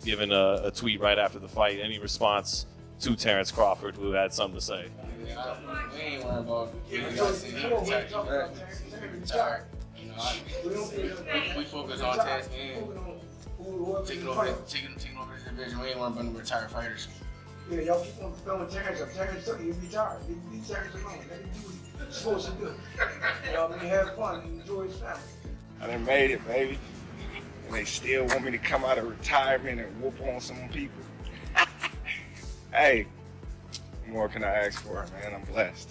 given a tweet right after the fight. Any response to Terence Crawford, who had something to say? We ain't worried about retired. You know, we focus on testing and taking over this division. We ain't worried about the retired fighters. Yeah, y'all keep on throwing Terence up. Terence took it, he'll be tired. Leave Terence alone. Let him do what he's supposed to do. Y'all may have fun and enjoy his family. I done made it, baby. And they still want me to come out of retirement and whoop on some people. Hey, what more can I ask for, man? I'm blessed.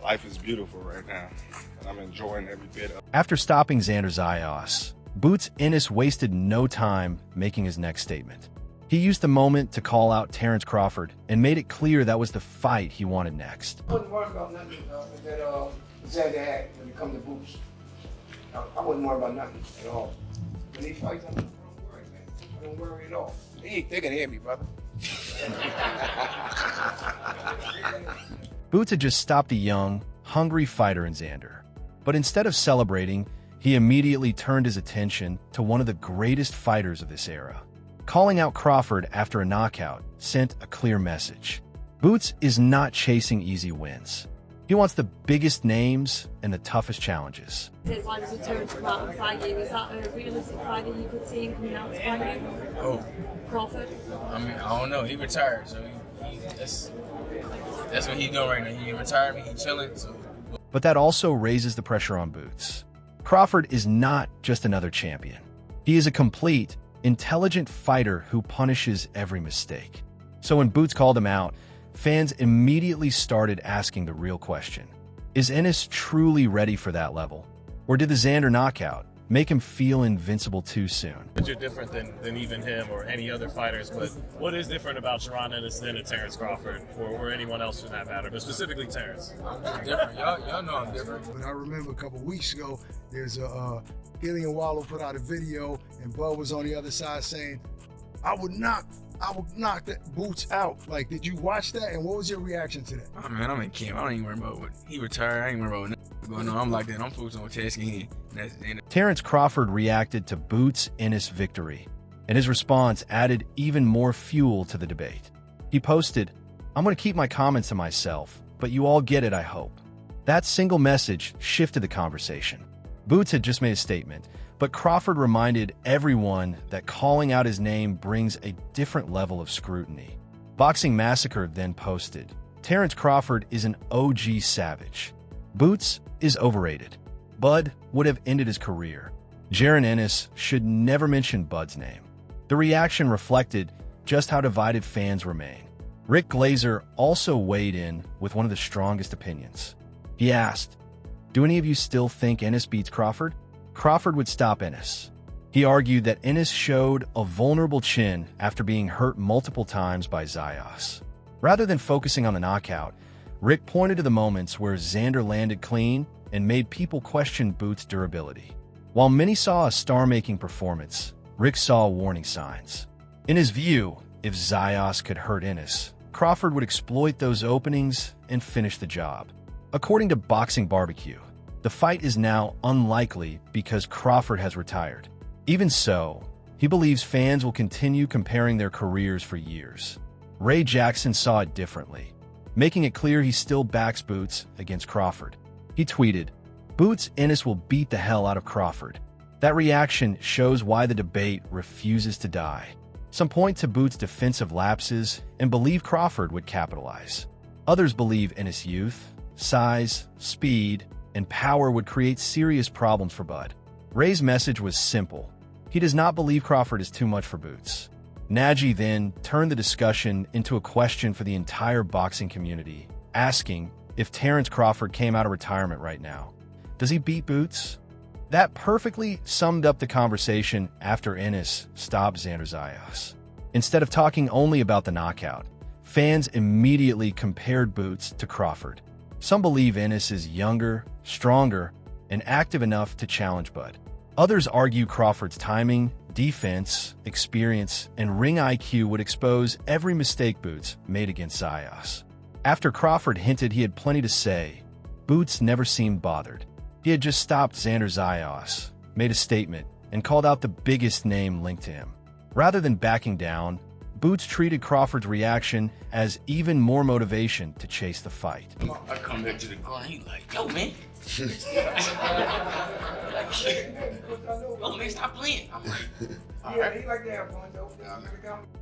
Life is beautiful right now, and I'm enjoying every bit of it. After stopping Xander Zayas, Boots Ennis wasted no time making his next statement. He used the moment to call out Terence Crawford and made it clear that was the fight he wanted next. I wasn't worried about nothing that Xander had when it comes to Boots. I wasn't worried about nothing at all. When he fights, I don't worry, man. I don't worry at all. They can hear me, brother. Boots had just stopped a young, hungry fighter in Xander. But instead of celebrating, he immediately turned his attention to one of the greatest fighters of this era. Calling out Crawford after a knockout sent a clear message. Boots is not chasing easy wins. He wants the biggest names and the toughest challenges. His line was Terence to come out and fight you. Is that a realistic fight that you could see him coming out to fight you? Oh, Crawford? I mean, I don't know. He retired, so that's what he's doing right now. He retired, he chilling. So. But that also raises the pressure on Boots. Crawford is not just another champion. He is a complete, intelligent fighter who punishes every mistake. So when Boots called him out, fans immediately started asking the real question. Is Ennis truly ready for that level? Or did the Xander knockout make him feel invincible too soon? You're different than even him or any other fighters, but what is different about Jaron Ennis than a Terence Crawford or anyone else for that matter, but specifically Terence? I'm different. Y'all know I'm different. But I remember a couple weeks ago, there's a Gillian Wallow put out a video, and Bud was on the other side saying, I would knock that Boots out. Like, did you watch that? And what was your reaction to that? Oh, man, I'm in camp. I don't even worry about what he retired. I ain't worry about what's going on. I'm like that. I'm focused on testing. Terence Crawford reacted to Boots' Ennis victory, and his response added even more fuel to the debate. He posted, "I'm going to keep my comments to myself, but you all get it, I hope." That single message shifted the conversation. Boots had just made a statement, but Crawford reminded everyone that calling out his name brings a different level of scrutiny. Boxing Massacre then posted, "Terence Crawford is an OG savage. Boots is overrated. Bud would have ended his career. Jaron Ennis should never mention Bud's name." The reaction reflected just how divided fans remain. Rick Glazer also weighed in with one of the strongest opinions. He asked, "Do any of you still think Ennis beats Crawford?" Crawford would stop Ennis. He argued that Ennis showed a vulnerable chin after being hurt multiple times by Zayas. Rather than focusing on the knockout, Rick pointed to the moments where Xander landed clean and made people question Boots' durability. While many saw a star-making performance, Rick saw warning signs. In his view, if Zayas could hurt Ennis, Crawford would exploit those openings and finish the job. According to Boxing Barbecue, the fight is now unlikely because Crawford has retired. Even so, he believes fans will continue comparing their careers for years. Ray Jackson saw it differently, making it clear he still backs Boots against Crawford. He tweeted, "Boots Ennis will beat the hell out of Crawford." That reaction shows why the debate refuses to die. Some point to Boots' defensive lapses and believe Crawford would capitalize. Others believe Ennis' youth, size, speed, and power would create serious problems for Bud. Ray's message was simple. He does not believe Crawford is too much for Boots. Nagy then turned the discussion into a question for the entire boxing community, asking if Terence Crawford came out of retirement right now, does he beat Boots? That perfectly summed up the conversation after Ennis stopped Xander Zayas. Instead of talking only about the knockout, fans immediately compared Boots to Crawford. Some believe Ennis is younger, stronger, and active enough to challenge Bud. Others argue Crawford's timing, defense, experience, and ring IQ would expose every mistake Boots made against Zayas. After Crawford hinted he had plenty to say, Boots never seemed bothered. He had just stopped Xander Zayas, made a statement, and called out the biggest name linked to him. Rather than backing down, Boots treated Crawford's reaction as even more motivation to chase the fight. I come back to the corner, he like, yo, man. Yo, man, stop playing. I'm like, Yeah, he like to have fun though.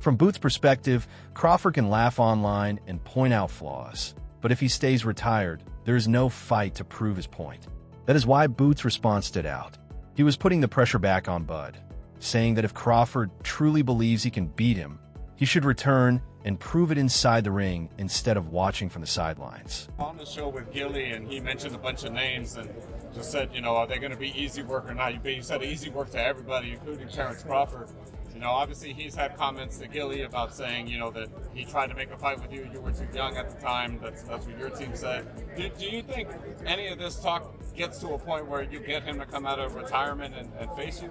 From Boots' perspective, Crawford can laugh online and point out flaws. But if he stays retired, there is no fight to prove his point. That is why Boots' response stood out. He was putting the pressure back on Bud, saying that if Crawford truly believes he can beat him, he should return and prove it inside the ring instead of watching from the sidelines. On the show with Gilly, and he mentioned a bunch of names and just said, you know, are they going to be easy work or not? He said easy work to everybody, including Terence Crawford. You know, obviously he's had comments to Gilly about saying, you know, that he tried to make a fight with you. You were too young at the time. That's what your team said. Do you think any of this talk gets to a point where you get him to come out of retirement and face you?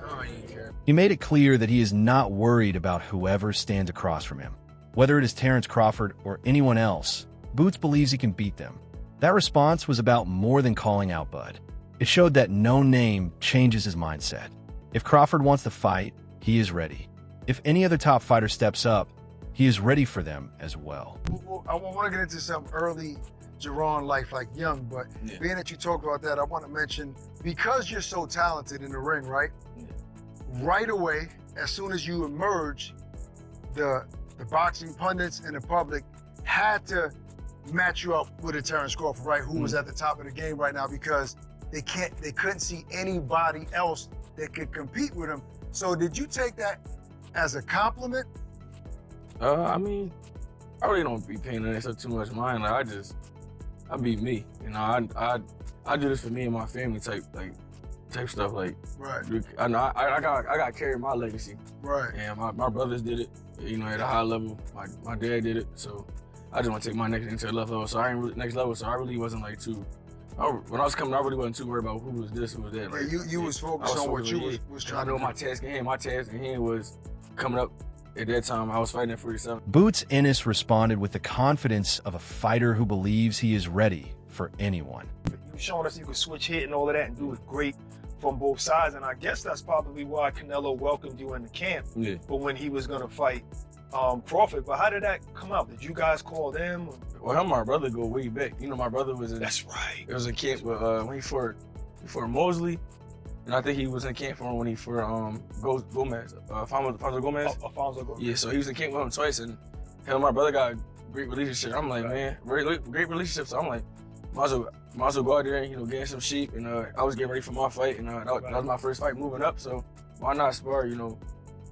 oh, you care. He made it clear that he is not worried about whoever stands across from him. Whether it is Terence Crawford or anyone else, Boots believes he can beat them. That response was about more than calling out Bud. It showed that no name changes his mindset. If Crawford wants to fight, he is ready. If any other top fighter steps up, he is ready for them as well. Well, I want to get into some early Jaron life, like young, but being that you talked about that, I want to mention, because you're so talented in the ring, right? Right away, as soon as you emerge, the boxing pundits and the public had to match you up with a Terence Crawford, right? Who was at the top of the game right now, because they couldn't see anybody else that could compete with him. So did you take that as a compliment? I mean, I really don't be paying that too much mind. Like, I be me. You know, I do this for me and my family type stuff. Like, Right. I know I got to carry my legacy. Right. And my brothers did it, you know, at a high level. My dad did it. So I just want to take my next into the level. So I ain't really, next level. So I really wasn't like too. When I was coming, I really wasn't too worried about who was this, who was that. Like, You was focused on what you was trying I know to my task at hand. My task at hand was coming up. At that time, I was fighting at 47. Boots Ennis responded with the confidence of a fighter who believes he is ready for anyone. You've shown us you can switch hit and all of that and do it great from both sides. And I guess that's probably why Canelo welcomed you in the camp. Yeah. But when he was going to fight Crawford. But how did that come out? Did you guys call them? Well, him and my brother go way back. You know, my brother was in. That's right. It was in camp with when he fought Mosley, and I think he was in camp for him when he fought Gomez, Alfonso Gomez. Alfonso Gomez. Yeah, so he was in camp with him twice, and him and my brother got a great relationship. I'm like, man, great relationship. So I'm like, might as well go out there and, you know, get some sheep. And I was getting ready for my fight, and that was my first fight moving up. So why not spar, you know,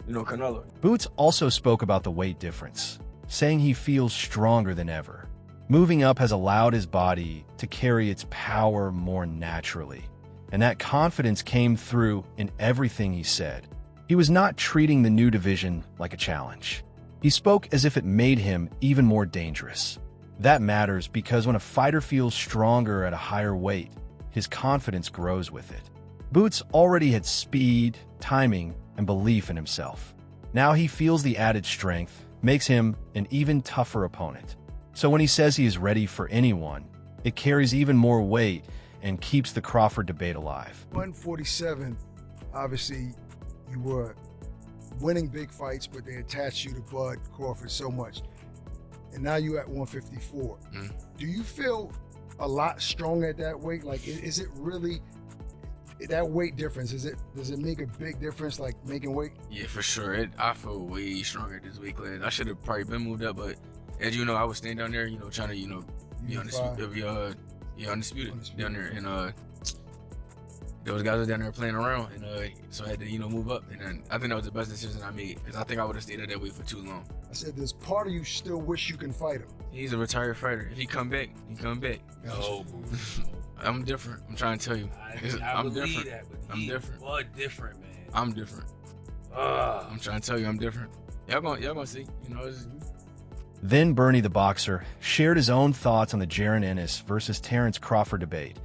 Canelo? Boots also spoke about the weight difference, saying he feels stronger than ever. Moving up has allowed his body to carry its power more naturally, and that confidence came through in everything he said. He was not treating the new division like a challenge. He spoke as if it made him even more dangerous. That matters because when a fighter feels stronger at a higher weight, his confidence grows with it. Boots already had speed, timing, and belief in himself. Now he feels the added strength makes him an even tougher opponent. So when he says he is ready for anyone, it carries even more weight and keeps the Crawford debate alive. 147, obviously, you were winning big fights, but they attached you to Bud Crawford so much. And now you're at 154. Do you feel a lot stronger at that weight? Like, is it really that weight difference? Does it make a big difference, like making weight? Yeah, for sure. I feel way stronger at this weight class. I should have probably been moved up, but as you know, I was staying down there, trying to, be undisputed down there, and those guys were down there playing around, and so I had to, move up, and then I think that was the best decision I made, because I think I would have stayed at that weight for too long. I said, there's part of you still wish you can fight him. He's a retired fighter. If he come back, he come back. No, I'm different. I'm trying to tell you. I'm different. I'm different. What different, man? I'm different. I'm trying to tell you, I'm different. Y'all gonna see. Then Bernie the Boxer shared his own thoughts on the Jaron Ennis versus Terence Crawford debate,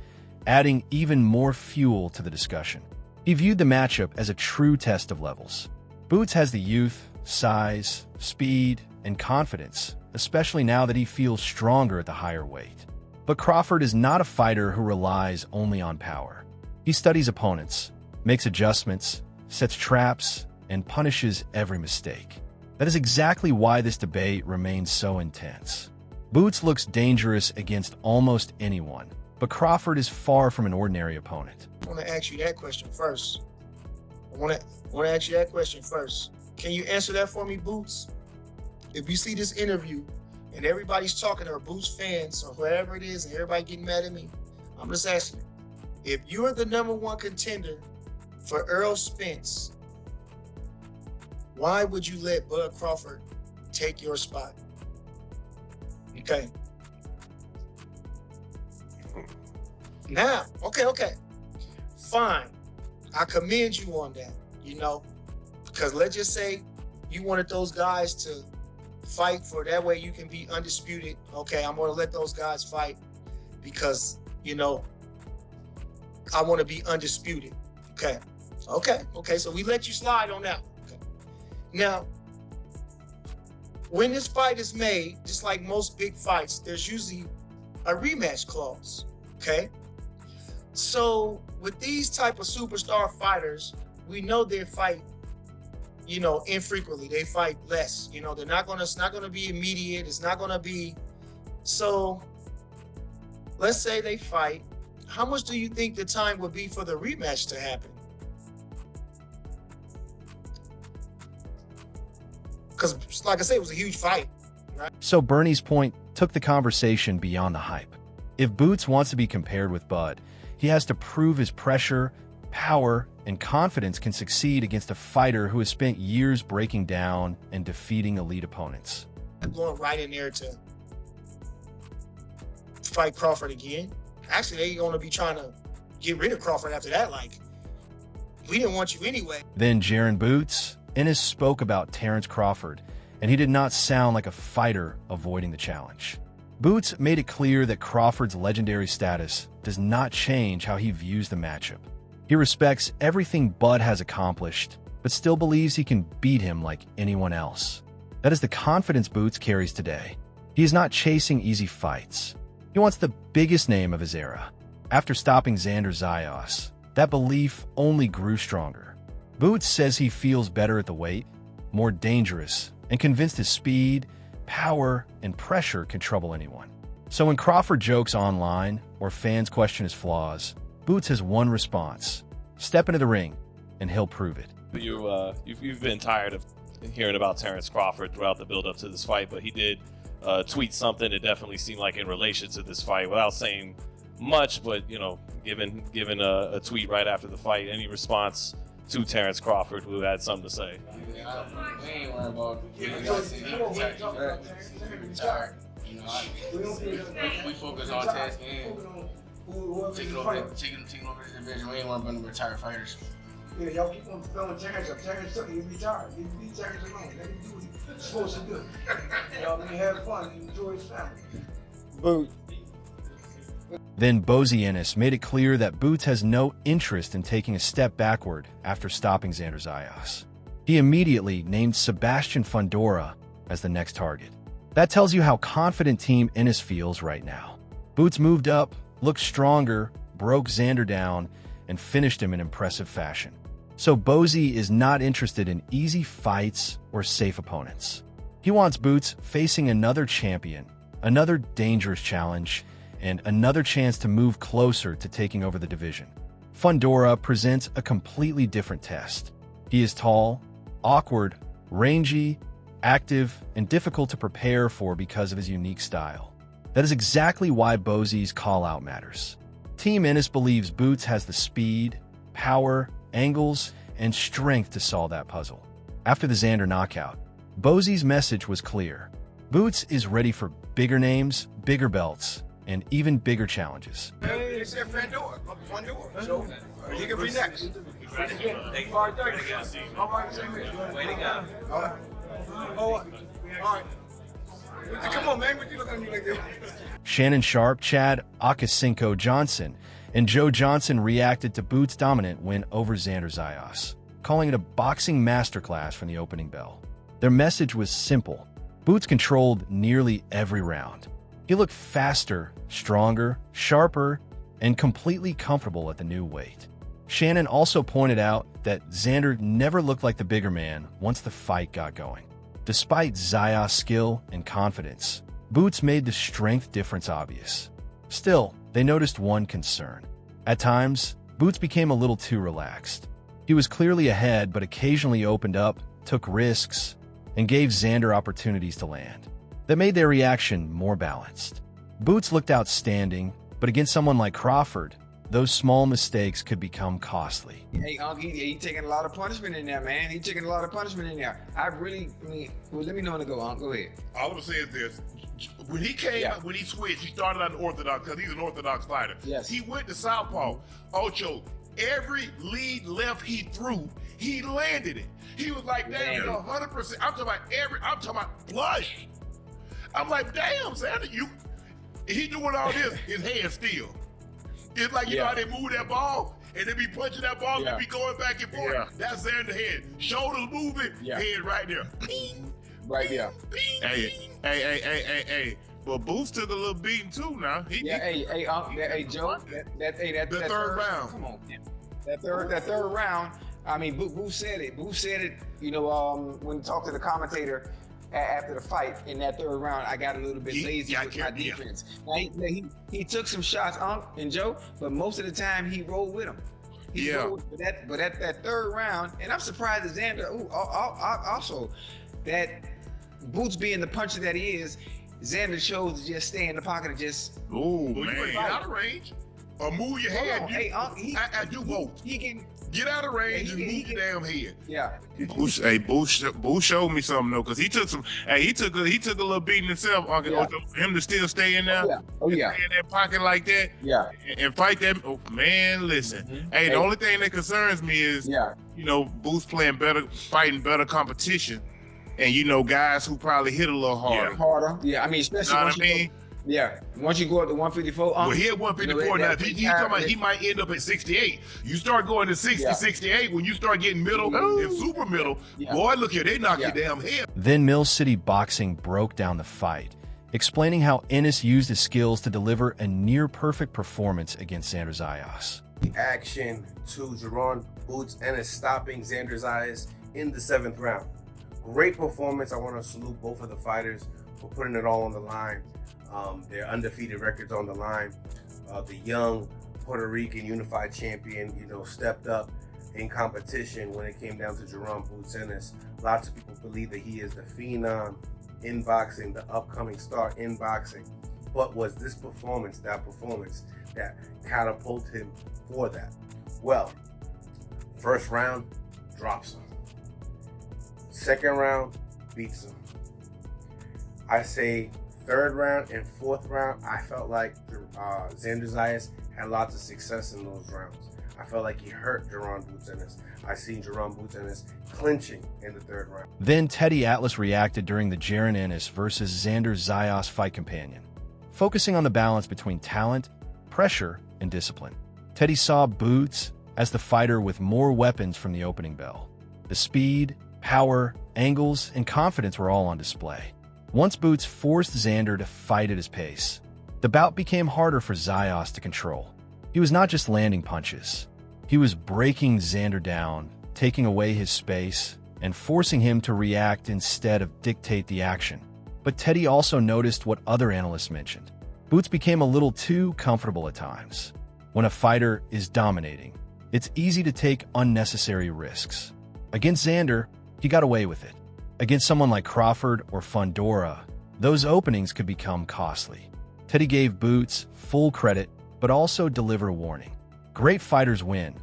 adding even more fuel to the discussion. He viewed the matchup as a true test of levels. Boots has the youth, size, speed, and confidence, especially now that he feels stronger at the higher weight. But Crawford is not a fighter who relies only on power. He studies opponents, makes adjustments, sets traps, and punishes every mistake. That is exactly why this debate remains so intense. Boots looks dangerous against almost anyone, but Crawford is far from an ordinary opponent. I want to ask you that question first. I want to ask you that question first. Can you answer that for me, Boots? If you see this interview and everybody's talking, or Boots fans or whoever it is, and everybody getting mad at me, I'm just asking you, if you're the #1 contender for Earl Spence, why would you let Bud Crawford take your spot? Okay. Now, okay. Fine. I commend you on that, because let's just say you wanted those guys to fight for that way you can be undisputed. Okay, I'm going to let those guys fight because, I want to be undisputed. Okay, so we let you slide on that. Okay. Now, when this fight is made, just like most big fights, there's usually a rematch clause, okay? So with these type of superstar fighters, we know they fight, infrequently. They fight less. It's not gonna be immediate. It's not gonna be. So let's say they fight. How much do you think the time would be for the rematch to happen? Because, like I said, it was a huge fight, right? So Bernie's point took the conversation beyond the hype. If Boots wants to be compared with Bud, he has to prove his pressure, power, and confidence can succeed against a fighter who has spent years breaking down and defeating elite opponents. I'm going right in there to fight Crawford again. Actually, they're going to be trying to get rid of Crawford after that. Like, we didn't want you anyway. Then Jaron Boots, Ennis spoke about Terence Crawford, and he did not sound like a fighter avoiding the challenge. Boots made it clear that Crawford's legendary status does not change how he views the matchup. He respects everything Bud has accomplished, but still believes he can beat him like anyone else. That is the confidence Boots carries today. He is not chasing easy fights. He wants the biggest name of his era. After stopping Xander Zayas, that belief only grew stronger. Boots says he feels better at the weight, more dangerous, and convinced his speed, power, and pressure can trouble anyone. So when Crawford jokes online or fans question his flaws, Boots has one response: step into the ring, and he'll prove it. You've been tired of hearing about Terence Crawford throughout the build-up to this fight, but he did tweet something that definitely seemed like in relation to this fight, without saying much, but given a tweet right after the fight. Any response to Terence Crawford, who had something to say? We ain't worried about retired. We focus on tasking and taking over this division. We ain't worried about the retired fighters. Yeah, y'all keep on throwing Terence up. Terence took it. He's retired. Leave Terence alone. Let him do what he's supposed to do. Y'all can have fun and enjoy his family. Boot. Then Ennis made it clear that Boots has no interest in taking a step backward after stopping Xander Zayas. He immediately named Sebastian Fundora as the next target. That tells you how confident Team Ennis feels right now. Boots moved up, looked stronger, broke Xander down, and finished him in impressive fashion. So Bozy is not interested in easy fights or safe opponents. He wants Boots facing another champion, another dangerous challenge, and another chance to move closer to taking over the division. Fundora presents a completely different test. He is tall, awkward, rangy, active, and difficult to prepare for because of his unique style. That is exactly why Bozy's call-out matters. Team Ennis believes Boots has the speed, power, angles, and strength to solve that puzzle. After the Xander knockout, Bozy's message was clear. Boots is ready for bigger names, bigger belts, and even bigger challenges. Hey, it's Fundora. So he could be next. All right. Come on, man. What you looking at me like that? Shannon Sharp, Chad Akasinko Johnson, and Joe Johnson reacted to Boots' dominant win over Xander Zayas, calling it a boxing masterclass from the opening bell. Their message was simple. Boots controlled nearly every round. He looked faster, stronger, sharper, and completely comfortable at the new weight. Shannon also pointed out that Xander never looked like the bigger man once the fight got going. Despite Zayas' skill and confidence, Boots made the strength difference obvious. Still, they noticed one concern. At times, Boots became a little too relaxed. He was clearly ahead, but occasionally opened up, took risks, and gave Xander opportunities to land. That made their reaction more balanced. Boots looked outstanding, but against someone like Crawford, those small mistakes could become costly. Hey, he taking a lot of punishment in there, man. He taking a lot of punishment in there. Well, let me know when to go, Go ahead. All I'm gonna say is this: when he came, when he switched, he started on orthodox because he's an orthodox fighter. Yes. He went to southpaw. Ocho, every lead left he threw, he landed it. He was like, damn, 100%. I'm talking about flush. I'm like, damn, Xander, he doing all this, his hand still. It's like, you know how they move that ball and they be punching that ball and be going back and forth. Yeah. That's Xander's head. Shoulders moving, head right there. Ping, right there. Ping, Hey, hey. Well, Boots took a little beating too now. Hey, Joe, that third round. Come on, man. That third round. I mean, Boots said it. Boots said it. You know, when he talked to the commentator after the fight in that third round, I got a little bit lazy with my defense. Now, he took some shots, and Joe, but most of the time he rolled with him. But at that third round, and I'm surprised that Xander. Also, that Boots being the puncher that he is, Xander chose to just stay in the pocket and just. Ooh, man, get out of range or move your head. I do both. He can. Get out of range and move your damn head. Yeah. Boots showed me something though, because he took some. Hey, he took a little beating himself, Uncle Ocho, for him to still stay in there. Stay in that pocket like that. Yeah. And fight that. Oh, man, listen. Hey, the only thing that concerns me is, you know, Boots fighting better competition, and guys who probably hit a little harder. Yeah. I mean, especially. Once you go up to 154. Well, he at 154 now. He's talking about he might end up at 68. You start going to 60, 68, when you start getting middle and super middle, boy, look here, they knock your damn head. Then Mill City Boxing broke down the fight, explaining how Ennis used his skills to deliver a near-perfect performance against Xander Zayas. Action to Jaron Boots Ennis stopping Xander Zayas in the 7th round. Great performance. I want to salute both of the fighters for putting it all on the line. Their undefeated records on the line. The young Puerto Rican unified champion, stepped up in competition when it came down to Jaron Boots Ennis. Lots of people believe that he is the phenom in boxing, the upcoming star in boxing. But was this performance that catapulted him for that? Well, first round, drops him. Second round, beats him. I say third round and fourth round, I felt like Xander Zayas had lots of success in those rounds. I felt like he hurt Jaron Boots Ennis. I seen Jaron Boots Ennis clinching in the third round. Then Teddy Atlas reacted during the Jaron Ennis versus Xander Zayas fight companion, focusing on the balance between talent, pressure, and discipline. Teddy saw Boots as the fighter with more weapons from the opening bell. The speed, power, angles, and confidence were all on display. Once Boots forced Xander to fight at his pace, the bout became harder for Zayas to control. He was not just landing punches. He was breaking Xander down, taking away his space, and forcing him to react instead of dictate the action. But Teddy also noticed what other analysts mentioned. Boots became a little too comfortable at times. When a fighter is dominating, it's easy to take unnecessary risks. Against Xander, he got away with it. Against someone like Crawford or Fundora, those openings could become costly. Teddy gave Boots full credit, but also delivered a warning. Great fighters win,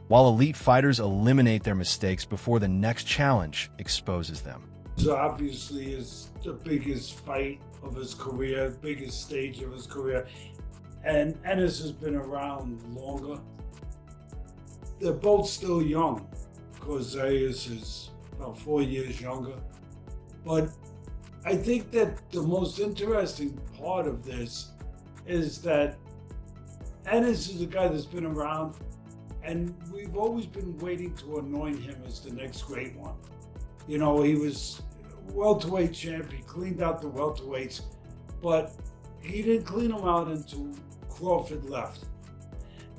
while elite fighters eliminate their mistakes before the next challenge exposes them. So obviously it's the biggest fight of his career, biggest stage of his career. And Ennis has been around longer. They're both still young, because Zayas is about 4 years younger. But I think that the most interesting part of this is that Ennis is a guy that's been around, and we've always been waiting to anoint him as the next great one. He was welterweight champ, he cleaned out the welterweights, but he didn't clean them out until Crawford left.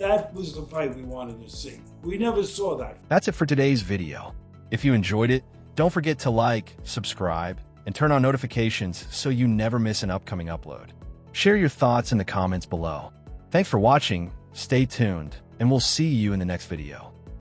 That was the fight we wanted to see. We never saw that. That's it for today's video. If you enjoyed it, don't forget to like, subscribe, and turn on notifications so you never miss an upcoming upload. Share your thoughts in the comments below. Thanks for watching, stay tuned, and we'll see you in the next video.